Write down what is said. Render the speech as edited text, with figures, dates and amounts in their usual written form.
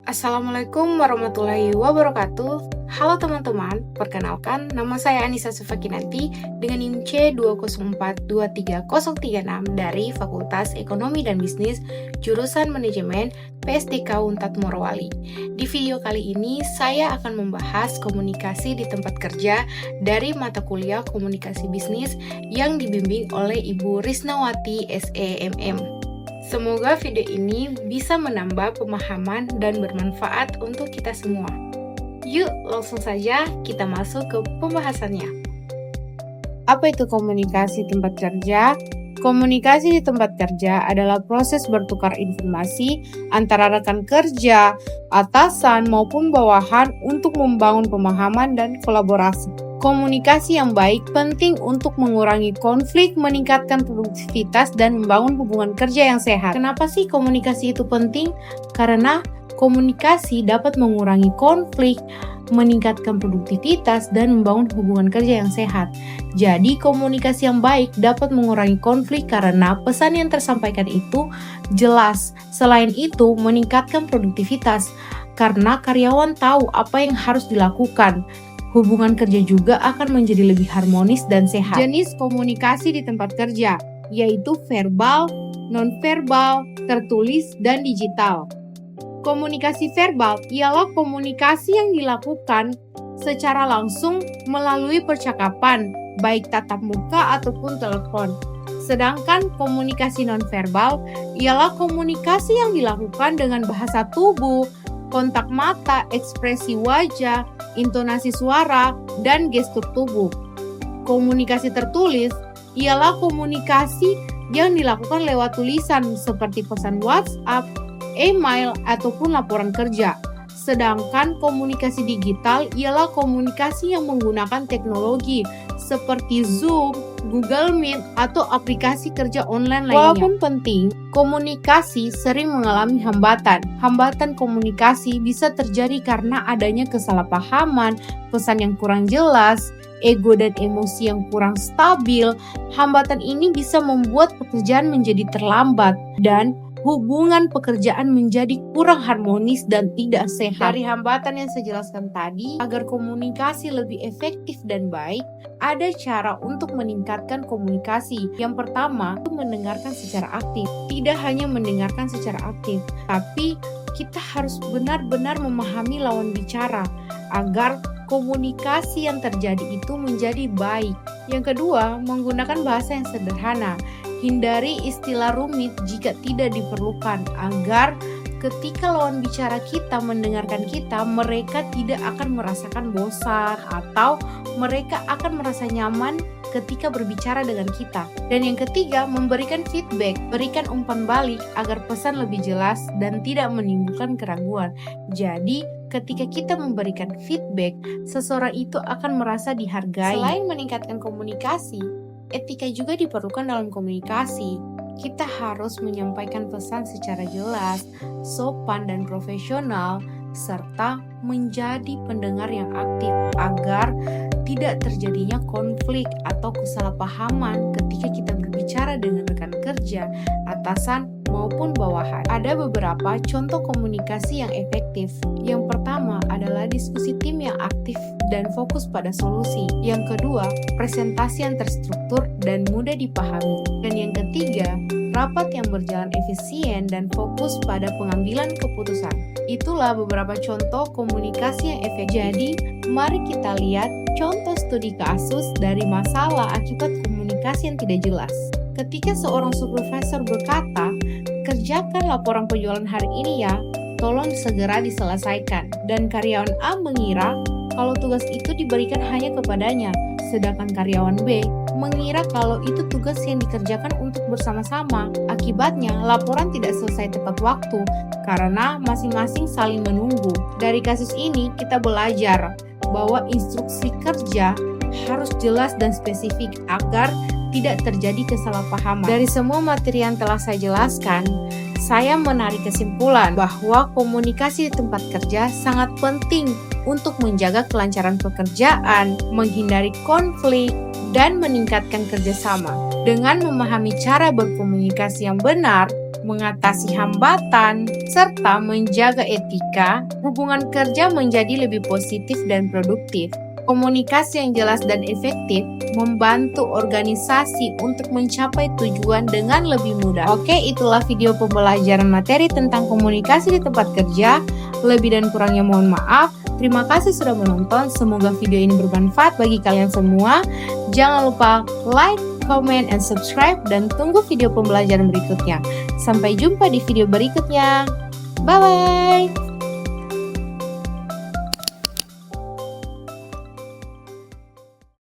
Assalamualaikum warahmatullahi wabarakatuh. Halo teman-teman, perkenalkan nama saya Anissa Sufakinanti dengan NIM C20423036 dari Fakultas Ekonomi dan Bisnis jurusan Manajemen PSDK Unpad Morowali. Di video kali ini saya akan membahas komunikasi di tempat kerja dari mata kuliah Komunikasi Bisnis yang dibimbing oleh Ibu Risnawati SEMM. Semoga video ini bisa menambah pemahaman dan bermanfaat untuk kita semua. Yuk, langsung saja kita masuk ke pembahasannya. Apa itu komunikasi tempat kerja? Komunikasi di tempat kerja adalah proses bertukar informasi antara rekan kerja, atasan maupun bawahan untuk membangun pemahaman dan kolaborasi. Komunikasi yang baik penting untuk mengurangi konflik, meningkatkan produktivitas, dan membangun hubungan kerja yang sehat. Kenapa sih komunikasi itu penting? Karena komunikasi dapat mengurangi konflik, meningkatkan produktivitas, dan membangun hubungan kerja yang sehat. Jadi, komunikasi yang baik dapat mengurangi konflik karena pesan yang tersampaikan itu jelas. Selain itu, meningkatkan produktivitas karena karyawan tahu apa yang harus dilakukan. Hubungan kerja juga akan menjadi lebih harmonis dan sehat. Jenis komunikasi di tempat kerja yaitu verbal, nonverbal, tertulis, dan digital. Komunikasi verbal ialah komunikasi yang dilakukan secara langsung melalui percakapan, baik tatap muka ataupun telepon. Sedangkan komunikasi nonverbal ialah komunikasi yang dilakukan dengan bahasa tubuh, kontak mata, ekspresi wajah, intonasi suara, dan gestur tubuh. Komunikasi tertulis ialah komunikasi yang dilakukan lewat tulisan seperti pesan WhatsApp, email, ataupun laporan kerja. Sedangkan komunikasi digital ialah komunikasi yang menggunakan teknologi seperti Zoom, Google Meet, atau aplikasi kerja online lainnya. Walaupun penting, komunikasi sering mengalami hambatan. Hambatan komunikasi bisa terjadi karena adanya kesalahpahaman, pesan yang kurang jelas, ego dan emosi yang kurang stabil. Hambatan ini bisa membuat pekerjaan menjadi terlambat dan hubungan pekerjaan menjadi kurang harmonis dan tidak sehat. Dari hambatan yang saya jelaskan tadi, agar komunikasi lebih efektif dan baik, ada cara untuk meningkatkan komunikasi. Yang pertama, itu mendengarkan secara aktif. Tidak hanya mendengarkan secara aktif, tapi kita harus benar-benar memahami lawan bicara agar komunikasi yang terjadi itu menjadi baik. Yang kedua, menggunakan bahasa yang sederhana. Hindari istilah rumit jika tidak diperlukan agar ketika lawan bicara kita mendengarkan kita, mereka tidak akan merasakan bosan atau mereka akan merasa nyaman ketika berbicara dengan kita. Dan yang ketiga, memberikan feedback, berikan umpan balik agar pesan lebih jelas dan tidak menimbulkan keraguan. Jadi, ketika kita memberikan feedback, seseorang itu akan merasa dihargai. Selain meningkatkan komunikasi, etika juga diperlukan dalam komunikasi. Kita harus menyampaikan pesan secara jelas, sopan dan profesional, serta menjadi pendengar yang aktif agar tidak terjadinya konflik atau kesalahpahaman ketika kita berbicara dengan rekan kerja, atasan, maupun bawahan. Ada beberapa contoh komunikasi yang efektif. Yang pertama adalah diskusi tim yang aktif dan fokus pada solusi. Yang kedua, presentasi yang terstruktur dan mudah dipahami. Dan yang ketiga, rapat yang berjalan efisien dan fokus pada pengambilan keputusan. Itulah beberapa contoh komunikasi yang efektif. Jadi, mari kita lihat contoh studi kasus dari masalah akibat komunikasi yang tidak jelas. Ketika seorang supervisor berkata, "Kerjakan laporan penjualan hari ini ya, tolong segera diselesaikan." Dan karyawan A mengira kalau tugas itu diberikan hanya kepadanya, sedangkan karyawan B mengira kalau itu tugas yang dikerjakan untuk bersama-sama. Akibatnya, laporan tidak selesai tepat waktu karena masing-masing saling menunggu. Dari kasus ini, kita belajar bahwa instruksi kerja harus jelas dan spesifik agar tidak terjadi kesalahpahaman. Dari semua materi yang telah saya jelaskan, saya menarik kesimpulan bahwa komunikasi di tempat kerja sangat penting untuk menjaga kelancaran pekerjaan, menghindari konflik, dan meningkatkan kerjasama. Dengan memahami cara berkomunikasi yang benar, mengatasi hambatan, serta menjaga etika, hubungan kerja menjadi lebih positif dan produktif. Komunikasi yang jelas dan efektif membantu organisasi untuk mencapai tujuan dengan lebih mudah. Oke, itulah video pembelajaran materi tentang komunikasi di tempat kerja. Lebih dan kurangnya mohon maaf. Terima kasih sudah menonton. Semoga video ini bermanfaat bagi kalian semua. Jangan lupa like, comment, and subscribe, dan tunggu video pembelajaran berikutnya. Sampai jumpa di video berikutnya. Bye-bye!